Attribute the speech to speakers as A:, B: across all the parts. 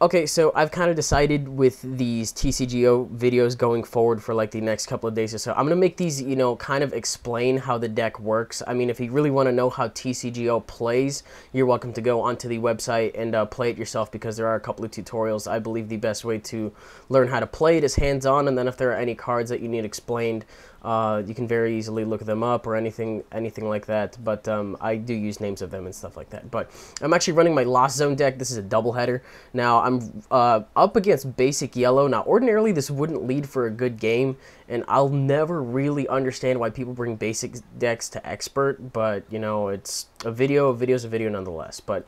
A: Okay, so I've kind of decided with these TCGO videos going forward for like the next couple of days or so, I'm going to make these, kind of explain how the deck works. I mean, if you really want to know how TCGO plays, you're welcome to go onto the website and play it yourself, because there are a couple of tutorials. I believe the best way to learn how to play it is hands-on, and then if there are any cards that you need explained, you can very easily look them up or anything like that. But I do use names of them and stuff like that. But I'm actually running my Lost Zone deck. This is a doubleheader. Now I'm up against basic yellow. Now ordinarily this wouldn't lead for a good game, and I'll never really understand why people bring basic decks to expert. But it's a video. A video's a video nonetheless. But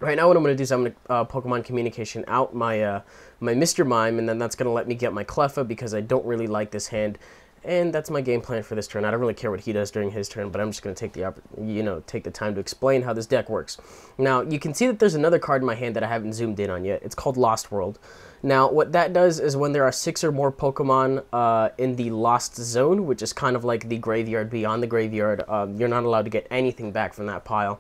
A: right now what I'm going to do is I'm going to Pokemon Communication out my my Mr. Mime, and then that's going to let me get my Cleffa, because I don't really like this hand. And that's my game plan for this turn. I don't really care what he does during his turn, but I'm just going to take the time to explain how this deck works. Now, you can see that there's another card in my hand that I haven't zoomed in on yet. It's called Lost World. Now, what that does is when there are 6 or more Pokemon in the Lost Zone, which is kind of like the graveyard beyond the graveyard, you're not allowed to get anything back from that pile.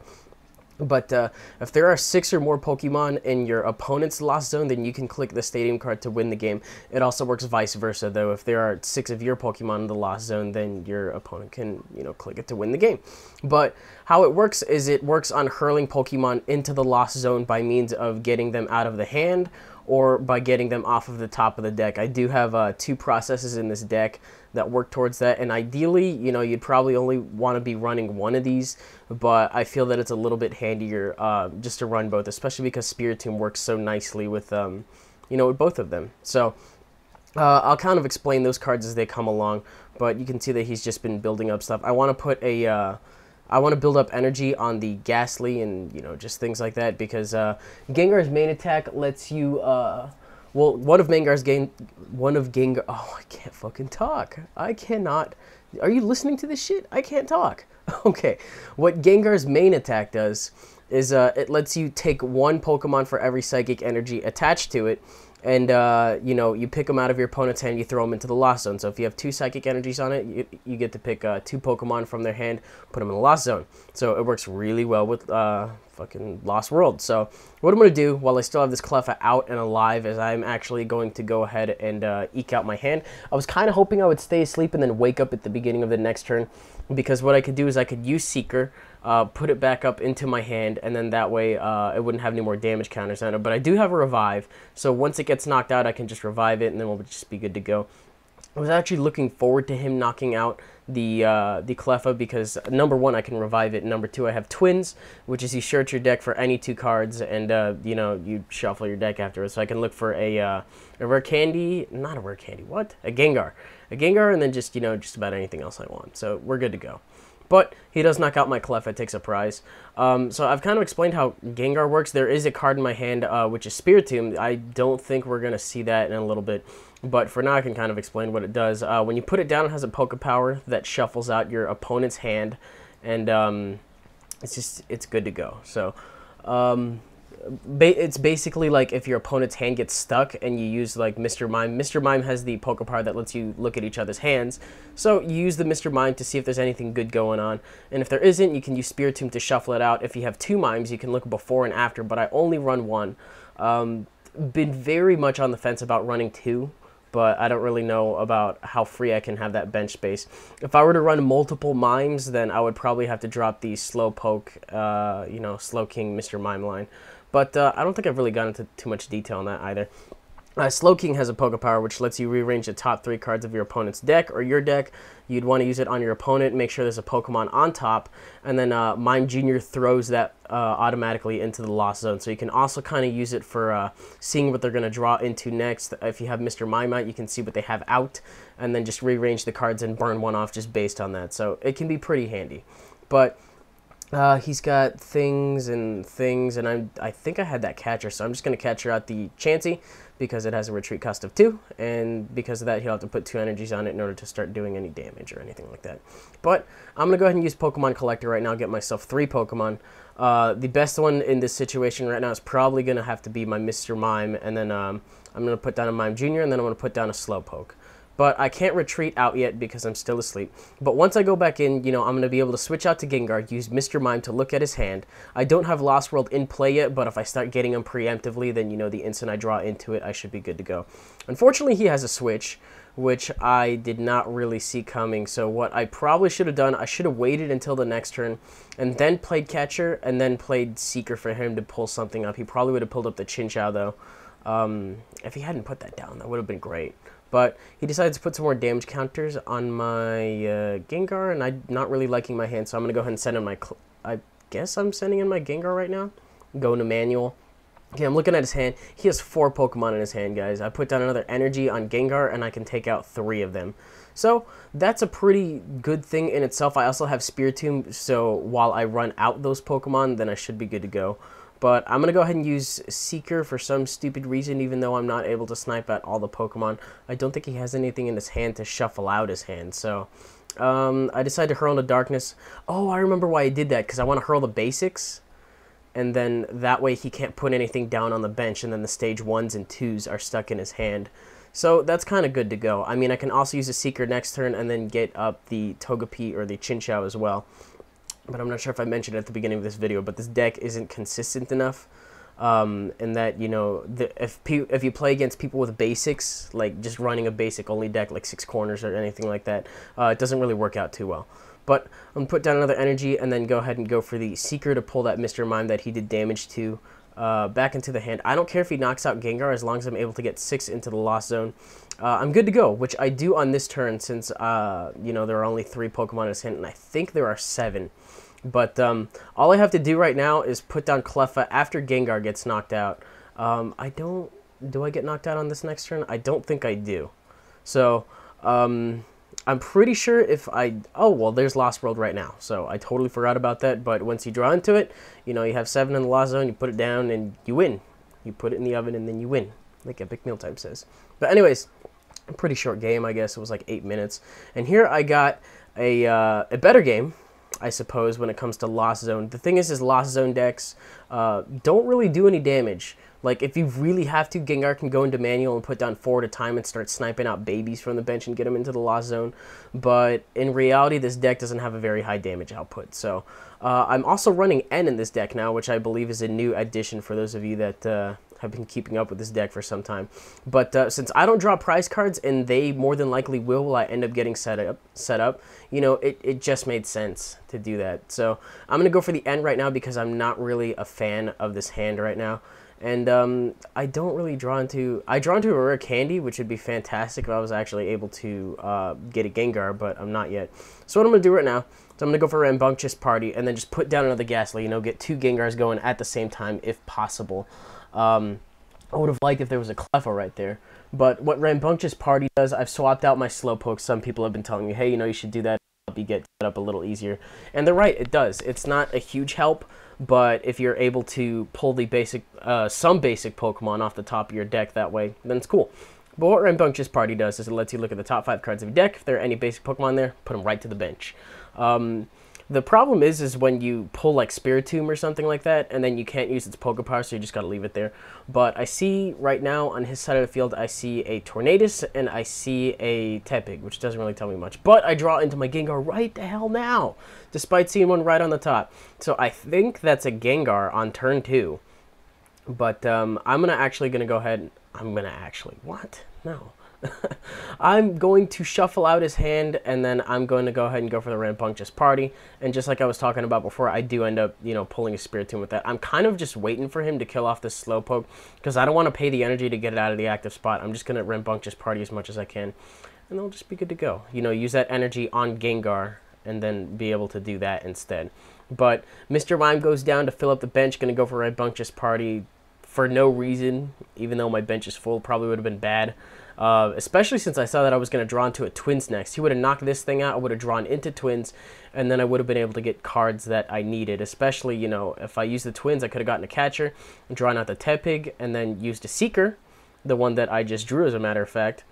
A: But if there are 6 or more Pokemon in your opponent's Lost Zone, then you can click the Stadium card to win the game. It also works vice versa, though. If there are 6 of your Pokemon in the Lost Zone, then your opponent can, click it to win the game. But how it works is it works on hurling Pokemon into the Lost Zone by means of getting them out of the hand or by getting them off of the top of the deck. I do have 2 processes in this deck that work towards that, and ideally, you'd probably only want to be running one of these, but I feel that it's a little bit handier just to run both, especially because Spiritomb works so nicely with, with both of them. So I'll kind of explain those cards as they come along, but you can see that he's just been building up stuff. I want to put I want to build up energy on the Ghastly and, just things like that, because Gengar's main attack lets you, well, one of Gengar, oh, I can't fucking talk. I cannot, are you listening to this shit? I can't talk. Okay, what Gengar's main attack does is it lets you take 1 Pokemon for every psychic energy attached to it, and, you pick them out of your opponent's hand, you throw them into the Lost Zone. So if you have 2 psychic energies on it, you get to pick 2 Pokemon from their hand, put them in the Lost Zone. So it works really well with fucking Lost World. So what I'm going to do while I still have this Cleffa out and alive is I'm actually going to go ahead and eke out my hand. I was kind of hoping I would stay asleep and then wake up at the beginning of the next turn, because what I could do is I could use Seeker, put it back up into my hand, and then that way it wouldn't have any more damage counters on it. But I do have a Revive, so once it gets knocked out, I can just revive it, and then we'll just be good to go. I was actually looking forward to him knocking out the Cleffa, because number 1, I can revive it, and number 2, I have Twins, which is you search your deck for any 2 cards, and you shuffle your deck afterwards. So I can look for a rare candy, not a rare candy, what? A Gengar, and then just just about anything else I want. So we're good to go. But he does knock out my Cleffa, takes a prize. So I've kind of explained how Gengar works. There is a card in my hand, which is Spiritomb. I don't think we're going to see that in a little bit. But for now, I can kind of explain what it does. When you put it down, it has a Poke Power that shuffles out your opponent's hand. And it's good to go. So it's basically like if your opponent's hand gets stuck and you use like Mr. Mime. Mr. Mime has the Poke Power that lets you look at each other's hands. So you use the Mr. Mime to see if there's anything good going on. And if there isn't, you can use Spiritomb to shuffle it out. If you have 2 Mimes, you can look before and after, but I only run 1. Been very much on the fence about running 2. But I don't really know about how free I can have that bench space. If I were to run multiple Mimes, then I would probably have to drop the Slowpoke, Slowking Mr. Mime line. But I don't think I've really gone into too much detail on that either. Slowking has a Poke Power, which lets you rearrange the top 3 cards of your opponent's deck or your deck. You'd want to use it on your opponent, make sure there's a Pokemon on top, and then Mime Jr. throws that automatically into the Lost Zone. So you can also kind of use it for seeing what they're going to draw into next. If you have Mr. Mime out, you can see what they have out, and then just rearrange the cards and burn one off just based on that. So it can be pretty handy. But he's got things, and I think I had that catcher, so I'm just going to catcher out the Chansey, because it has a retreat cost of 2, and because of that, he'll have to put 2 energies on it in order to start doing any damage or anything like that. But I'm going to go ahead and use Pokemon Collector right now, get myself 3 Pokemon. The best one in this situation right now is probably going to have to be my Mr. Mime, and then I'm going to put down a Mime Jr., and then I'm going to put down a Slowpoke. but I can't retreat out yet because I'm still asleep. But once I go back in, you know, I'm going to be able to switch out to Gengar, use Mr. Mime to look at his hand. I don't have Lost World in play yet, but if I start getting him preemptively, then, you know, the instant I draw into it, I should be good to go. Unfortunately, he has a switch, which I did not really see coming. So what I probably should have done, I should have waited until the next turn and then played catcher and then played seeker for him to pull something up. He probably would have pulled up the Chinchou though. If he hadn't put that down, that would have been great. But he decided to put some more damage counters on my Gengar, and I'm not really liking my hand, so I'm going to go ahead and send in my... I guess I'm sending in my Gengar right now. Going to manual. Okay, I'm looking at his hand. He has 4 Pokemon in his hand, guys. I put down another energy on Gengar, and I can take out 3 of them. So, that's a pretty good thing in itself. I also have Spiritomb, so while I run out those Pokemon, then I should be good to go. But I'm going to go ahead and use Seeker for some stupid reason, even though I'm not able to snipe at all the Pokemon. I don't think he has anything in his hand to shuffle out his hand, so... I decided to hurl into Darkness. Oh, I remember why I did that, because I want to hurl the basics. And then that way he can't put anything down on the bench, and then the stage 1s and 2s are stuck in his hand. So that's kind of good to go. I mean, I can also use a Seeker next turn and then get up the Togepi or the Chinchou as well. But I'm not sure if I mentioned it at the beginning of this video, but this deck isn't consistent enough. And that, you know, if you play against people with basics, like just running a basic only deck, like 6 corners or anything like that, it doesn't really work out too well. But I'm going to put down another energy and then go ahead and go for the Seeker to pull that Mr. Mime that he did damage to back into the hand. I don't care if he knocks out Gengar as long as I'm able to get 6 into the Lost Zone. I'm good to go, which I do on this turn since, you know, there are only 3 Pokemon in his hand, and I think there are 7. But all I have to do right now is put down Cleffa after Gengar gets knocked out. Do I get knocked out on this next turn? I don't think I do. So, I'm pretty sure if I... Oh, well, there's Lost World right now. So I totally forgot about that. But once you draw into it, you know, you have 7 in the Lost Zone, you put it down, and you win. You put it in the oven, and then you win, like Epic Mealtime says. But anyways, a pretty short game, I guess. It was like 8 minutes. And here I got a better game, I suppose, when it comes to Lost Zone. The thing is Lost Zone decks don't really do any damage. Like, if you really have to, Gengar can go into manual and put down 4 at a time and start sniping out babies from the bench and get them into the Lost Zone. But in reality, this deck doesn't have a very high damage output. So, I'm also running N in this deck now, which I believe is a new addition for those of you that have been keeping up with this deck for some time. But since I don't draw prize cards, and they more than likely will I end up getting set up, you know, it just made sense to do that. So, I'm going to go for the N right now because I'm not really a fan of this hand right now. And I don't really draw into... I draw into a rare candy, which would be fantastic if I was actually able to get a Gengar, but I'm not yet. So what I'm going to do right now is I'm going to go for a Rambunctious Party and then just put down another Ghastly, you know, get 2 Gengars going at the same time if possible. I would have liked if there was a Cleffa right there. But what Rambunctious Party does, I've swapped out my Slowpoke. Some people have been telling me, hey, you know, you should do that. Help you get set up a little easier. And they're right, it does. It's not a huge help. But if you're able to pull the basic, some basic Pokemon off the top of your deck that way, then it's cool. But what Rambunctious Party does is it lets you look at the top 5 cards of your deck. If there are any basic Pokemon there, put them right to the bench. The problem is when you pull like Spiritomb or something like that, and then you can't use its Pokepower, so you just gotta leave it there. But I see right now on his side of the field, I see a Tornadus and I see a Tepig, which doesn't really tell me much. But I draw into my Gengar right the hell now, despite seeing one right on the top. So I think that's a Gengar on turn 2. But I'm actually gonna go ahead. What? No. I'm going to shuffle out his hand, and then I'm going to go ahead and go for the Rambunctious Party. And just like I was talking about before, I do end up, you know, pulling a Spiritomb with that. I'm kind of just waiting for him to kill off this Slowpoke, because I don't want to pay the energy to get it out of the active spot. I'm just going to Rambunctious Party as much as I can, and I'll just be good to go. You know, use that energy on Gengar, and then be able to do that instead. But Mr. Mime goes down to fill up the bench, going to go for Rambunctious Party for no reason, even though my bench is full. Probably would have been bad. Especially since I saw that I was going to draw into a Twins next. He would have knocked this thing out, I would have drawn into Twins, and then I would have been able to get cards that I needed. Especially, you know, if I used the Twins, I could have gotten a Catcher, and drawn out the Tepig, and then used a Seeker, the one that I just drew as a matter of fact,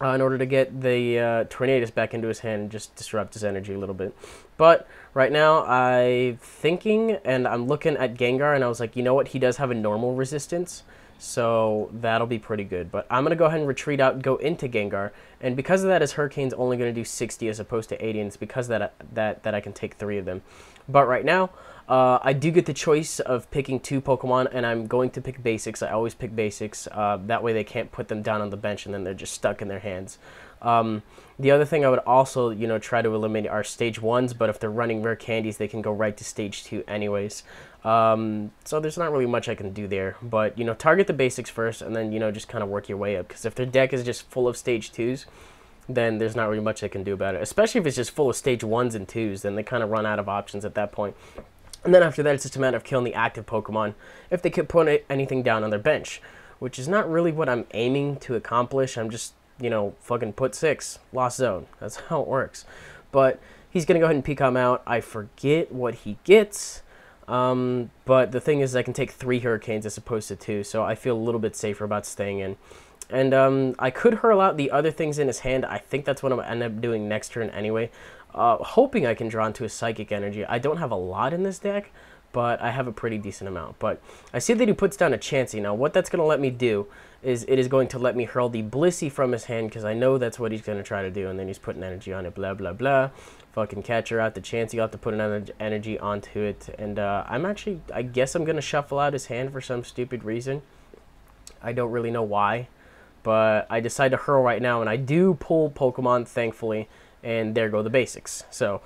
A: in order to get the Tornadus back into his hand and just disrupt his energy a little bit. But right now, I'm thinking, and I'm looking at Gengar, and I was like, you know what? He does have a normal resistance, so that'll be pretty good. But I'm going to go ahead and retreat out and go into Gengar, and because of that, his Hurricane's only going to do 60 as opposed to 80, and it's because of that I can take 3 of them. But right now, I do get the choice of picking 2 Pokemon, and I'm going to pick Basics. I always pick Basics. That way they can't put them down on the bench, and then they're just stuck in their hands. The other thing I would also, try to eliminate are Stage 1s, but if they're running rare candies, they can go right to Stage 2 anyways. So there's not really much I can do there. But, target the Basics first, and then, just kind of work your way up. Because if their deck is just full of Stage 2s, then there's not really much I can do about it. Especially if it's just full of Stage 1s and 2s, then they kind of run out of options at that point. And then after that, it's just a matter of killing the active Pokemon if they could put anything down on their bench, which is not really what I'm aiming to accomplish. I'm just, fucking put 6, Lost Zone. That's how it works. But he's going to go ahead and Pecom out. I forget what he gets. But the thing is, I can take 3 Hurricanes as opposed to 2, so I feel a little bit safer about staying in. And I could hurl out the other things in his hand. I think that's what I'm going to end up doing next turn anyway. Hoping I can draw into a Psychic Energy. I don't have a lot in this deck, but I have a pretty decent amount. But I see that he puts down a Chansey. Now, what that's going to let me do is it is going to let me hurl the Blissey from his hand, because I know that's what he's going to try to do. And then he's putting energy on it, blah, blah, blah. Fucking Catcher out the Chansey. I'll have to put an energy onto it. And I guess I'm going to shuffle out his hand for some stupid reason. I don't really know why. But I decide to hurl right now, and I do pull Pokemon, thankfully. And there go the Basics. So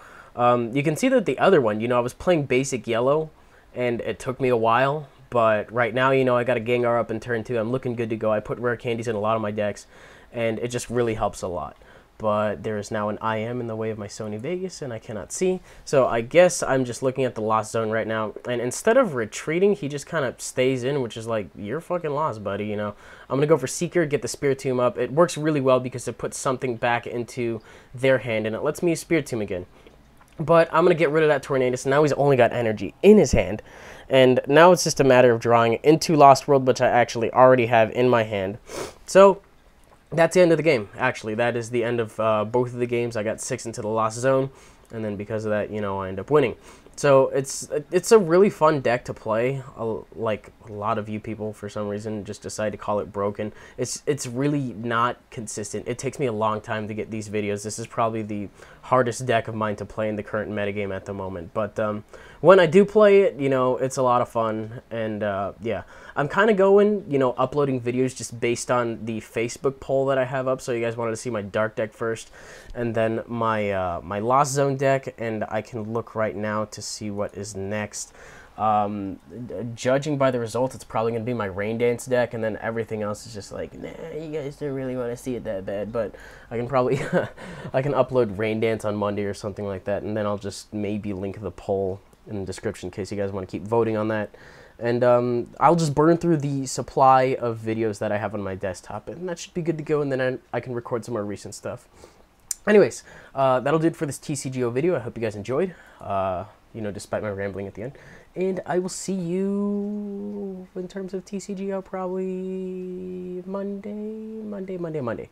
A: you can see that the other one, I was playing Basic Yellow, and it took me a while. But right now, I got a Gengar up in turn 2. I'm looking good to go. I put rare candies in a lot of my decks, and it just really helps a lot. But there is now an IM in the way of my Sony Vegas, and I cannot see. So I guess I'm just looking at the Lost Zone right now. And instead of retreating, he just kind of stays in, which is like, you're fucking lost, buddy, I'm going to go for Seeker, get the Spiritomb up. It works really well because it puts something back into their hand, and it lets me use Spiritomb again. But I'm going to get rid of that Tornadus. Now he's only got energy in his hand. And now it's just a matter of drawing into Lost World, which I actually already have in my hand. So that's the end of the game, actually. That is the end of both of the games. I got 6 into the Lost Zone, and then because of that, I end up winning. So it's a really fun deck to play. Like a lot of you people, for some reason, just decide to call it broken. It's really not consistent. It takes me a long time to get these videos. This is probably the hardest deck of mine to play in the current metagame at the moment. But when I do play it, it's a lot of fun. And yeah, I'm kind of going, uploading videos just based on the Facebook poll that I have up. So you guys wanted to see my Dark deck first, and then my my Lost Zone deck, and I can look right now to see what is next. Judging by the results, it's probably going to be my Rain Dance deck, and then everything else is just like, nah, you guys don't really want to see it that bad. But I can probably I can upload Rain Dance on Monday or something like that, and then I'll just maybe link the poll in the description in case you guys want to keep voting on that. And I'll just burn through the supply of videos that I have on my desktop, and that should be good to go, and then I can record some more recent stuff. Anyways, that'll do it for this TCGO video. I hope you guys enjoyed, despite my rambling at the end. And I will see you in terms of TCGO probably Monday.